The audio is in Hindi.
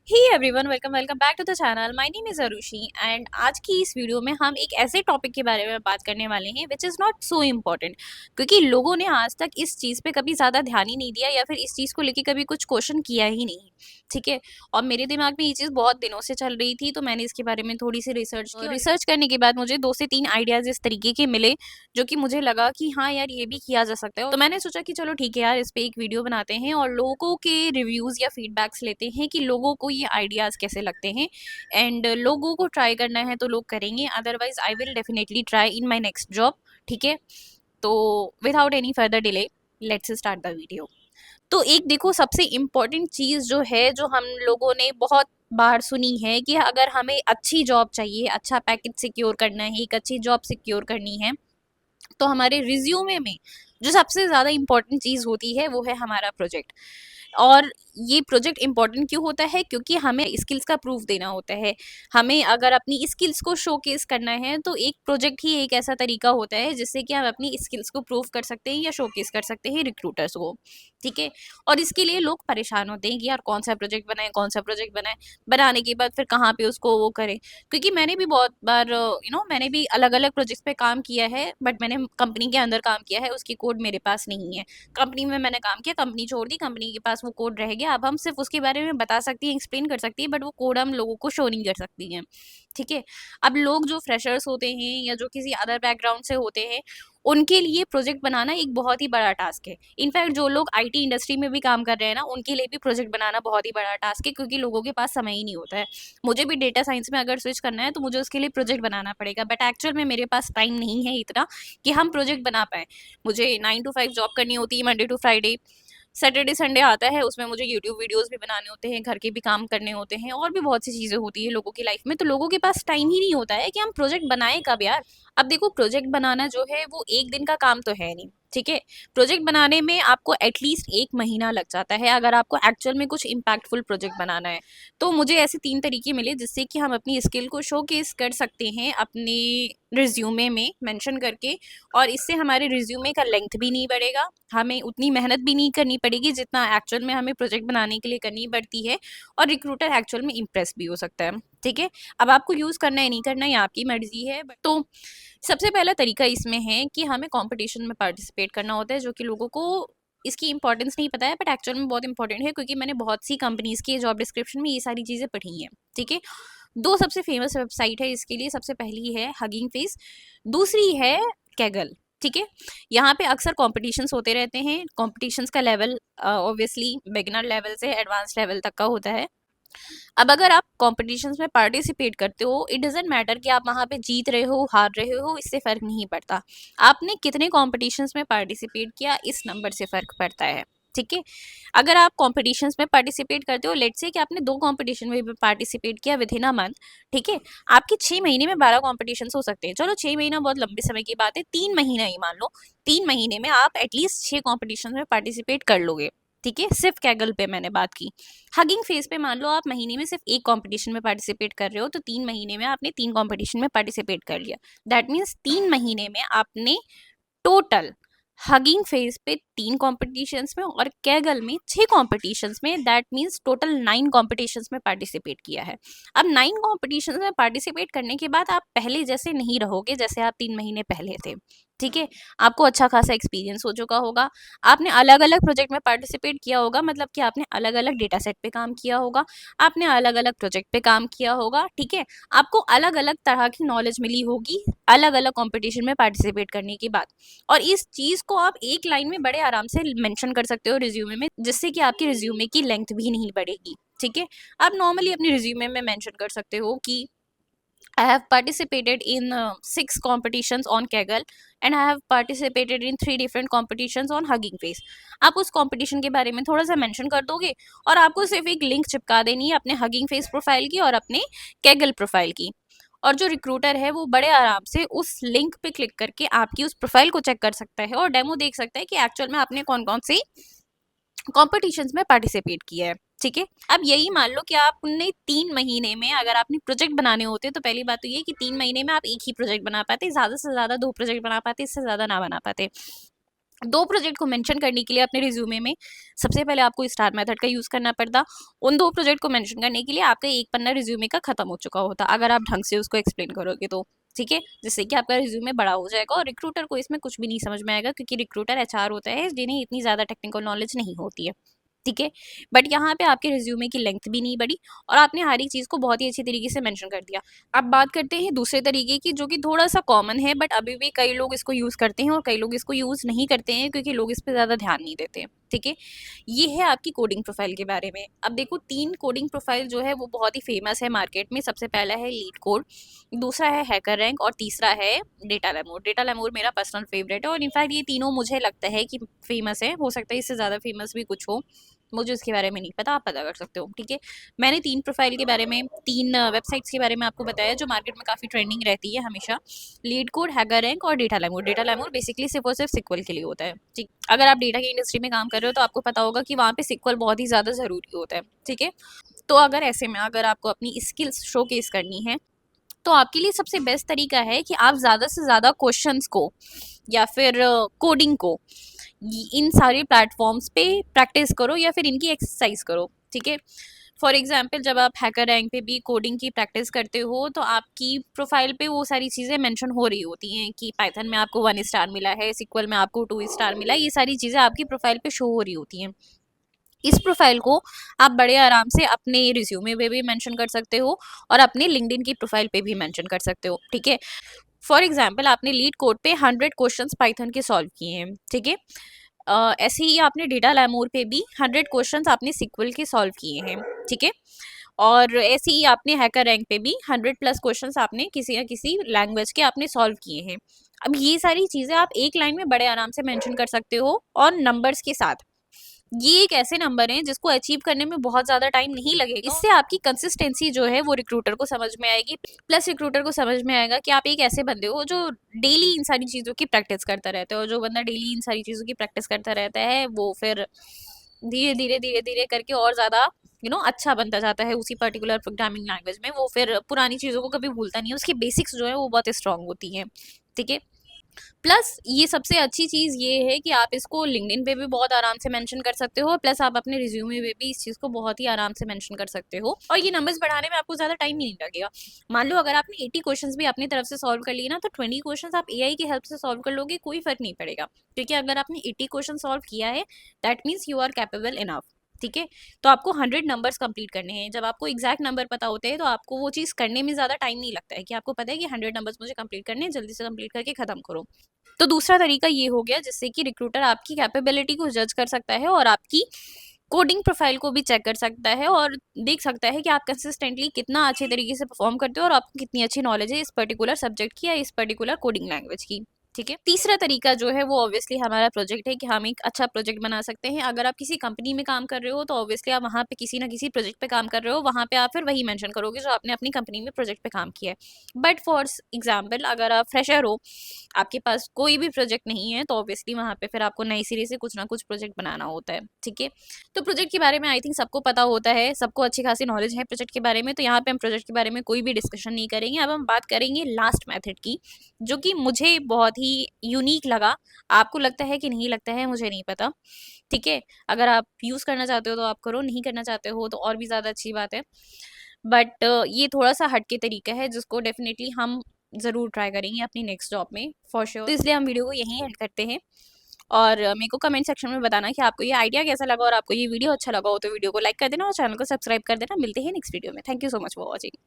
Hey everyone, welcome welcome back to the channel. My name is Arushi and आज की इस वीडियो में हम एक ऐसे टॉपिक के बारे में बात करने वाले हैं which is not so important, क्योंकि लोगों ने आज तक इस चीज़ पे कभी ज़्यादा ध्यान ही नहीं दिया या फिर इस चीज़ को लेके कभी कुछ क्वेश्चन किया ही नहीं। ठीक है। और मेरे दिमाग में ये चीज़ बहुत दिनों से चल रही थी, तो मैंने इसके बारे में थोड़ी सी रिसर्च की। रिसर्च करने के बाद मुझे 2 से 3 आइडियाज़ इस तरीके के मिले जो कि मुझे लगा कि हाँ यार, ये भी किया जा सकता है। तो मैंने सोचा कि चलो ठीक है यार, इस पे एक वीडियो बनाते हैं और लोगों के रिव्यूज़ या फीडबैक्स लेते हैं कि लोगों को ये आइडियाज़ कैसे लगते हैं। एंड लोगों को ट्राई करना है तो लोग करेंगे, otherwise I will definitely try in my next job. ठीक है। तो without any further delay, let's start the video. तो एक देखो, सबसे इम्पॉर्टेंट चीज़ जो है, जो हम लोगों ने बहुत बार सुनी है कि अगर हमें अच्छी जॉब चाहिए, अच्छा पैकेज सिक्योर करना है, एक अच्छी जॉब सिक्योर करनी है, तो हमारे रिज्यूमे में जो सबसे ज़्यादा इम्पोर्टेंट चीज़ होती है वो है हमारा प्रोजेक्ट। और ये प्रोजेक्ट इम्पॉर्टेंट क्यों होता है? क्योंकि हमें स्किल्स का प्रूफ देना होता है। हमें अगर अपनी स्किल्स को शोकेस करना है तो एक प्रोजेक्ट ही एक ऐसा तरीका होता है जिससे कि हम अपनी स्किल्स को प्रूव कर सकते हैं या शोकेस कर सकते हैं रिक्रूटर्स को। ठीक है। और इसके लिए लोग परेशान होते हैं कि यार कौन सा प्रोजेक्ट बनाए, कौन सा प्रोजेक्ट बनाए, बनाने के बाद फिर कहाँ पे उसको वो करें। क्योंकि मैंने भी बहुत बार मैंने भी अलग अलग प्रोजेक्ट्स पे काम किया है, बट मैंने कंपनी के अंदर काम किया है, उसकी कोड मेरे पास नहीं है। कंपनी में मैंने काम किया, कंपनी छोड़ दी, कंपनी के पास वो कोड रह गया। अब हम सिर्फ उसके बारे में बता सकती हैं, एक्सप्लेन कर सकती है, बट वो कोड हम लोगों को शो नहीं कर सकती हैं। ठीक है। अब लोग जो फ्रेशर्स होते हैं या जो किसी अदर बैकग्राउंड से होते हैं, उनके लिए प्रोजेक्ट बनाना एक बहुत ही बड़ा टास्क है। इनफैक्ट जो लोग आईटी इंडस्ट्री में भी काम कर रहे हैं ना, उनके लिए भी प्रोजेक्ट बनाना बहुत ही बड़ा टास्क है, क्योंकि लोगों के पास समय ही नहीं होता है। मुझे भी डेटा साइंस में अगर स्विच करना है तो मुझे उसके लिए प्रोजेक्ट बनाना पड़ेगा, बट एक्चुअल में मेरे पास टाइम नहीं है इतना कि हम प्रोजेक्ट बना पाएँ। मुझे 9 to 5 जॉब करनी होती है, Monday to Friday. Saturday Sunday आता है, उसमें मुझे यूट्यूब वीडियोस भी बनाने होते हैं, घर के भी काम करने होते हैं, और भी बहुत सी चीज़ें होती है लोगों की लाइफ में। तो लोगों के पास टाइम ही नहीं होता है कि हम प्रोजेक्ट बनाएं कब यार। अब देखो, प्रोजेक्ट बनाना जो है वो एक दिन का काम तो है नहीं। ठीक है। प्रोजेक्ट बनाने में आपको एटलीस्ट 1 महीना लग जाता है अगर आपको एक्चुअल में कुछ इम्पैक्टफुल प्रोजेक्ट बनाना है। तो मुझे ऐसे 3 तरीके मिले जिससे कि हम अपनी स्किल को शोकेस कर सकते हैं अपने रिज्यूमे में मेंशन करके, और इससे हमारे रिज्यूमे का लेंथ भी नहीं बढ़ेगा, हमें उतनी मेहनत भी नहीं करनी पड़ेगी जितना एक्चुअल में हमें प्रोजेक्ट बनाने के लिए करनी पड़ती है, और रिक्रूटर एक्चुअल में इम्प्रेस भी हो सकता है। ठीक है। अब आपको यूज़ करना है नहीं करना, ये आपकी मर्जी है। तो सबसे पहला तरीका इसमें है कि हमें कंपटीशन में पार्टिसिपेट करना होता है, जो कि लोगों को इसकी इंपॉर्टेंस नहीं पता है, बट एक्चुअल में बहुत इंपॉर्टेंट है, क्योंकि मैंने बहुत सी कंपनीज की जॉब डिस्क्रिप्शन में ये सारी चीज़ें पढ़ी हैं। ठीक है। 2 सबसे फेमस वेबसाइट है इसके लिए। सबसे पहली है हगिंग फेस, दूसरी है कैगल। ठीक है। यहाँ पे अक्सर कॉम्पिटिशन्स होते रहते हैं। कॉम्पिटिशन्स का लेवल ऑब्वियसली बिगिनर लेवल से एडवांस लेवल तक का होता है। अब अगर आप कॉम्पिटिशन्स में पार्टिसिपेट करते हो, इट डजेंट मैटर कि आप वहाँ पे जीत रहे हो, हार रहे हो, इससे फ़र्क नहीं पड़ता। आपने कितने कॉम्पिटिशन्स में पार्टिसिपेट किया, इस नंबर से फ़र्क पड़ता है। ठीक है। अगर आप कॉम्पिटिशन्स में पार्टिसिपेट करते हो, लेट्स से कि आपने 2 कॉम्पिटिशन में भी पार्टिसिपेट किया विद इन अ मंथ। ठीक है। आपके 6 महीने में 12 कॉम्पिटिशन्स हो सकते हैं। चलो 6 महीना बहुत लंबे समय की बात है, 3 महीना ही मान लो। 3 महीने में आप एटलीस्ट 6 कॉम्पिटिशन में पार्टिसिपेट कर लोगे। ठीक है। सिर्फ कैगल पे मैंने बात की। हगिंग फेज पे मान लो आप महीने में सिर्फ एक कंपटीशन में पार्टिसिपेट कर रहे हो, तो 3 महीने में आपने 3 कंपटीशन में पार्टिसिपेट कर लिया। दैट मीन्स 3 महीने में आपने टोटल हगिंग फेज पे 3 कॉम्पिटिशन्स में और कैगल में 6 कॉम्पिटिशन्स में, दैट मीन्स टोटल 9 कॉम्पिटिशन्स में पार्टिसिपेट किया है। अब 9 कॉम्पिटिशन्स में पार्टिसिपेट करने के बाद आप पहले जैसे नहीं रहोगे जैसे आप 3 महीने पहले थे। ठीक है। आपको अच्छा खासा एक्सपीरियंस हो चुका होगा, आपने अलग अलग प्रोजेक्ट में पार्टिसिपेट किया होगा, मतलब कि आपने अलग अलग डेटा सेट पे काम किया होगा, आपने अलग अलग प्रोजेक्ट पे काम किया होगा। ठीक है। आपको अलग अलग तरह की नॉलेज मिली होगी अलग अलग कॉम्पिटिशन में पार्टिसिपेट करने के बाद, और इस चीज़ को आप एक लाइन में बड़े आराम से मेंशन कर सकते हो रिज्यूमे में, जिससे कि आपकी रिज्यूमे की लेंथ भी नहीं बढ़ेगी। ठीक है। आप नॉर्मली अपने रिज्यूमे में मेंशन कर सकते हो कि I have participated in 6 competitions on Kaggle and I have participated in 3 different competitions on Hugging Face। आप उस कंपटीशन के बारे में थोड़ा सा मेंशन कर दोगे, और आपको सिर्फ एक लिंक चिपका देनी है अपने हगिंग फेस प्रोफाइल की और अपने कैगल प्रोफाइल की, और जो रिक्रूटर है वो बड़े आराम से उस लिंक पे क्लिक करके आपकी उस प्रोफाइल को चेक कर सकता है और डेमो देख सकता है कि एक्चुअल में आपने कौन कौन सी कॉम्पिटिशन्स में पार्टिसिपेट किया है। ठीक है। अब यही मान लो कि आपने 3 महीने में अगर आपने प्रोजेक्ट बनाने होते, तो पहली बात तो ये कि 3 महीने में आप एक ही प्रोजेक्ट बना पाते, ज़्यादा से ज़्यादा 2 प्रोजेक्ट बना पाते, इससे ज़्यादा ना बना पाते। दो प्रोजेक्ट को मेंशन करने के लिए अपने रिज्यूमे में सबसे पहले आपको स्टार मेथड का यूज़ करना पड़ता। उन दो प्रोजेक्ट को मेंशन करने के लिए आपका एक पन्ना रिज्यूमे का खत्म हो चुका होता, अगर आप ढंग से उसको एक्सप्लेन करोगे तो। ठीक है, जिससे कि आपका रिज्यूमे बड़ा हो जाएगा और रिक्रूटर को इसमें कुछ भी नहीं समझ में आएगा, क्योंकि रिक्रूटर एचआर होता है जिन्हें इतनी ज़्यादा टेक्निकल नॉलेज नहीं होती है। ठीक है, बट यहाँ पे आपके रिज्यूमे की लेंथ भी नहीं बढ़ी और आपने हर एक चीज़ को बहुत ही अच्छी तरीके से मेंशन कर दिया। अब बात करते हैं दूसरे तरीके की, जो कि थोड़ा सा कॉमन है, बट अभी भी कई लोग इसको यूज़ करते हैं और कई लोग इसको यूज़ नहीं करते हैं क्योंकि लोग इस पर ज़्यादा ध्यान नहीं देते हैं। ठीक है, ये है आपकी कोडिंग प्रोफाइल के बारे में। अब देखो, 3 कोडिंग प्रोफाइल जो है वो बहुत ही फेमस है मार्केट में। सबसे पहला है लीड कोड, दूसरा है हैकर रैंक और तीसरा है डेटा लेमोर। डेटा लेमोर मेरा पर्सनल फेवरेट है और इनफैक्ट ये तीनों मुझे लगता है कि फेमस है। हो सकता है इससे ज़्यादा फेमस भी कुछ हो, मुझे उसके बारे में नहीं पता, आप पता कर सकते हो। ठीक है, मैंने 3 प्रोफाइल के बारे में, 3 वेबसाइट्स के बारे में आपको बताया जो मार्केट में काफ़ी ट्रेंडिंग रहती है हमेशा। लीड कोड, हैकर रैंक और data lemur. Data lemur basically सिर्फ और सिर्फ सिक्वल के लिए होता है। ठीक, अगर आप डेटा की इंडस्ट्री में काम कर रहे हो तो आपको पता होगा कि वहाँ पे सिक्वल बहुत ही ज़्यादा ज़रूरी होता है। ठीक है, तो अगर ऐसे में अगर आपको अपनी स्किल्स शोकेस करनी है तो आपके लिए सबसे बेस्ट तरीका है कि आप ज़्यादा से ज़्यादा क्वेश्चंस को या फिर कोडिंग को इन सारे प्लेटफॉर्म्स पे प्रैक्टिस करो या फिर इनकी एक्सरसाइज करो। ठीक है, फॉर एग्जाम्पल जब आप हैकर रैंक पे भी कोडिंग की प्रैक्टिस करते हो तो आपकी प्रोफाइल पे वो सारी चीज़ें मेंशन हो रही होती हैं कि पाइथन में आपको 1 स्टार मिला है, सिक्वल में आपको 2 स्टार मिला है। ये सारी चीज़ें आपकी प्रोफाइल पे शो हो रही होती हैं। इस प्रोफाइल को आप बड़े आराम से अपने रिज्यूमे पे भी मेंशन कर सकते हो और अपने लिंक्डइन की प्रोफाइल पे भी मेंशन कर सकते हो। ठीक है, फॉर एग्जाम्पल आपने लीड कोड पे 100 क्वेश्चंस पाइथन के सॉल्व किए हैं। ठीक है, ऐसे ही आपने डेटा लैमोर पे भी 100 क्वेश्चंस आपने सिक्वल के सॉल्व किए हैं। ठीक है, और ऐसे ही आपने हैकर रैंक पे भी 100 प्लस क्वेश्चंस आपने किसी ना किसी लैंग्वेज के आपने सॉल्व किए हैं। अब ये सारी चीज़ें आप एक लाइन में बड़े आराम से मेंशन कर सकते हो और नंबर्स के साथ। ये एक ऐसे नंबर हैं जिसको अचीव करने में बहुत ज़्यादा टाइम नहीं लगेगा। इससे आपकी कंसिस्टेंसी जो है वो रिक्रूटर को समझ में आएगी, प्लस रिक्रूटर को समझ में आएगा कि आप एक ऐसे बंदे हो जो डेली इन सारी चीज़ों की प्रैक्टिस करता रहता है। और जो बंदा डेली इन सारी चीज़ों की प्रैक्टिस करता रहता है वो फिर धीरे धीरे करके और ज़्यादा अच्छा बनता जाता है उसी पर्टिकुलर प्रोग्रामिंग लैंग्वेज में। वो फिर पुरानी चीज़ों को कभी भूलता नहीं है, उसकी बेसिक्स जो है वो बहुत स्ट्रांग होती हैं। ठीक है, प्लस ये सबसे अच्छी चीज़ ये है कि आप इसको लिंक्डइन पे भी बहुत आराम से मेंशन कर सकते हो, प्लस आप अपने रिज्यूमे पे भी इस चीज़ को बहुत ही आराम से मेंशन कर सकते हो और ये नंबर्स बढ़ाने में आपको ज़्यादा टाइम ही नहीं लगेगा। मान लो अगर आपने 80 क्वेश्चंस भी अपनी तरफ से सॉल्व कर लिए ना, तो 20 क्वेश्चंस आप एआई की हेल्प से सॉल्व कर लोगे, कोई फर्क नहीं पड़ेगा, क्योंकि अगर आपने 80 क्वेश्चन सॉल्व किया है that means you are capable enough. ठीक है, तो आपको 100 नंबर्स कंप्लीट करने हैं। जब आपको एग्जैक्ट नंबर पता होते हैं तो आपको वो चीज़ करने में ज़्यादा टाइम नहीं लगता है, कि आपको पता है कि 100 नंबर्स मुझे कंप्लीट करने हैं, जल्दी से कंप्लीट करके ख़त्म करो। तो दूसरा तरीका ये हो गया जिससे कि रिक्रूटर आपकी कैपेबिलिटी को जज कर सकता है और आपकी कोडिंग प्रोफाइल को भी चेक कर सकता है और देख सकता है कि आप कंसिस्टेंटली कितना अच्छे तरीके से परफॉर्म करते हो और आपको कितनी अच्छी नॉलेज है इस पर्टिकुलर सब्जेक्ट की या इस पर्टिकुलर कोडिंग लैंग्वेज की। ठीक है, तीसरा तरीका जो है वो ऑब्वियसली हमारा प्रोजेक्ट है कि हम एक अच्छा प्रोजेक्ट बना सकते हैं। अगर आप किसी कंपनी में काम कर रहे हो तो ऑब्वियसली आप वहाँ पे किसी ना किसी प्रोजेक्ट पे काम कर रहे हो, वहाँ पे आप फिर वही मेंशन करोगे जो आपने अपनी कंपनी में प्रोजेक्ट पे काम किया है। बट फॉर एग्जाम्पल अगर आप फ्रेशर हो, आपके पास कोई भी प्रोजेक्ट नहीं है, तो ऑब्वियसली वहाँ पे फिर आपको नई सिरे से कुछ ना कुछ प्रोजेक्ट बनाना होता है। ठीक है, तो प्रोजेक्ट के बारे में आई थिंक सबको पता होता है, सबको अच्छी खासी नॉलेज है प्रोजेक्ट के बारे में, तो यहाँ पे हम प्रोजेक्ट के बारे में कोई भी डिस्कशन नहीं करेंगे। अब हम बात करेंगे लास्ट मेथड की, जो कि मुझे बहुत ही यूनिक लगा। आपको लगता है कि नहीं लगता है मुझे नहीं पता। ठीक है, अगर आप यूज़ करना चाहते हो तो आप करो, नहीं करना चाहते हो तो और भी ज़्यादा अच्छी बात है। बट ये थोड़ा सा हटके तरीका है जिसको डेफिनेटली हम ज़रूर ट्राई करेंगे अपनी नेक्स्ट जॉब में फॉर श्योर। तो इसलिए हम वीडियो को यहीं एंड करते हैं और मेरे को कमेंट सेक्शन में बताना कि आपको ये आइडिया कैसा लगा और आपको ये वीडियो अच्छा लगा हो तो वीडियो को लाइक कर देना और चैनल को सब्सक्राइब कर देना। मिलते हैं नेक्स्ट वीडियो में। Thank you so much for watching.